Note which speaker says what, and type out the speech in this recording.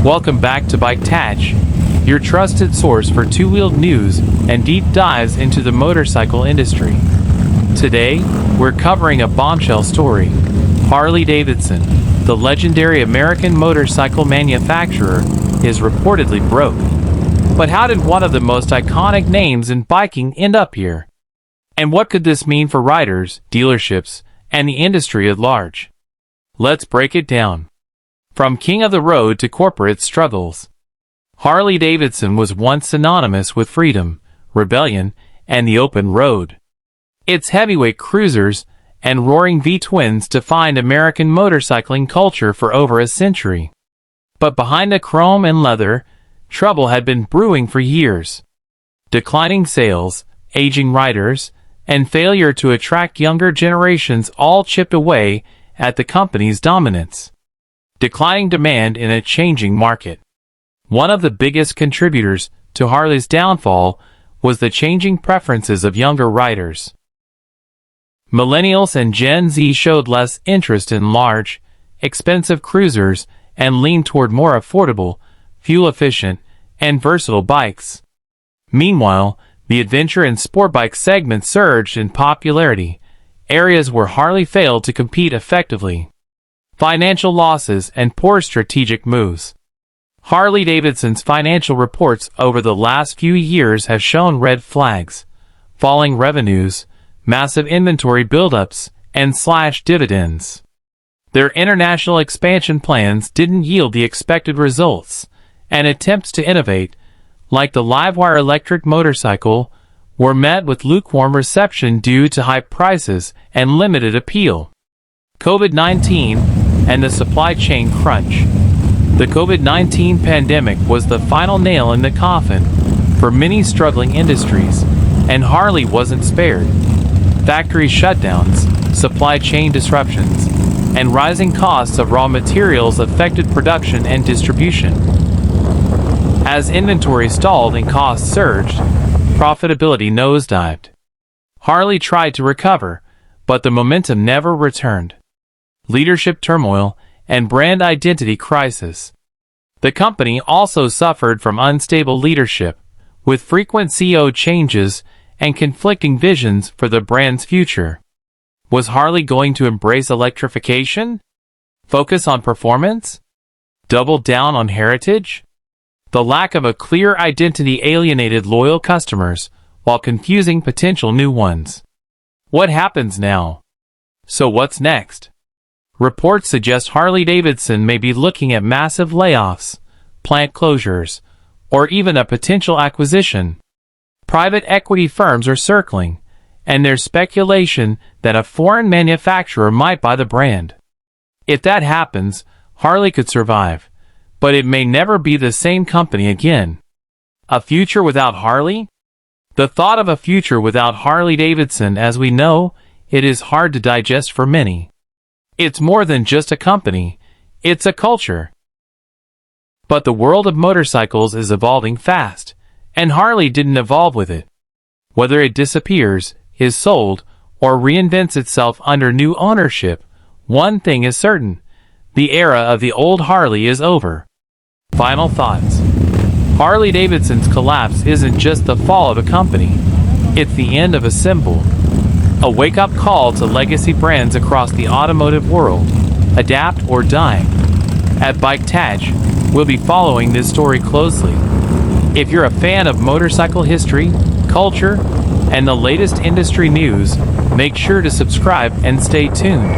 Speaker 1: Welcome back to Bike Touch, your trusted source for two-wheeled news and deep dives into the motorcycle industry. Today, we're covering a bombshell story. Harley-Davidson, the legendary American motorcycle manufacturer, is reportedly broke. But how did one of the most iconic names in biking end up here? And what could this mean for riders, dealerships, and the industry at large? Let's break it down. From king of the road to corporate struggles. Harley-Davidson was once synonymous with freedom, rebellion, and the open road. Its heavyweight cruisers and roaring V-twins defined American motorcycling culture for over a century. But behind the chrome and leather, trouble had been brewing for years. Declining sales, aging riders, and failure to attract younger generations all chipped away at the company's dominance. Declining demand in a changing market. One of the biggest contributors to Harley's downfall was the changing preferences of younger riders. Millennials and Gen Z showed less interest in large, expensive cruisers and leaned toward more affordable, fuel-efficient, and versatile bikes. Meanwhile, the adventure and sport bike segment surged in popularity, areas where Harley failed to compete effectively. Financial losses and poor strategic moves. Harley-Davidson's financial reports over the last few years have shown red flags: falling revenues, massive inventory buildups, and slashed dividends. Their international expansion plans didn't yield the expected results, and attempts to innovate, like the Livewire electric motorcycle, were met with lukewarm reception due to high prices and limited appeal. COVID-19 and the supply chain crunch. The COVID-19 pandemic was the final nail in the coffin for many struggling industries, and Harley wasn't spared. Factory shutdowns, supply chain disruptions, and rising costs of raw materials affected production and distribution. As inventory stalled and costs surged, profitability nosedived. Harley tried to recover, but the momentum never returned. Leadership turmoil and brand identity crisis. The company also suffered from unstable leadership, with frequent CEO changes and conflicting visions for the brand's future. Was Harley going to embrace electrification? Focus on performance? Double down on heritage? The lack of a clear identity alienated loyal customers, while confusing potential new ones. What happens now? So what's next? Reports suggest Harley-Davidson may be looking at massive layoffs, plant closures, or even a potential acquisition. Private equity firms are circling, and there's speculation that a foreign manufacturer might buy the brand. If that happens, Harley could survive, but it may never be the same company again. A future without Harley? The thought of a future without Harley-Davidson, as we know, it is hard to digest for many. It's more than just a company, it's a culture. But the world of motorcycles is evolving fast, and Harley didn't evolve with it. Whether it disappears, is sold, or reinvents itself under new ownership, one thing is certain: the era of the old Harley is over. Final thoughts. Harley-Davidson's collapse isn't just the fall of a company, it's the end of a symbol. A wake-up call to legacy brands across the automotive world. Adapt or die. At Bike Touch, we'll be following this story closely. If you're a fan of motorcycle history, culture, and the latest industry news, make sure to subscribe and stay tuned.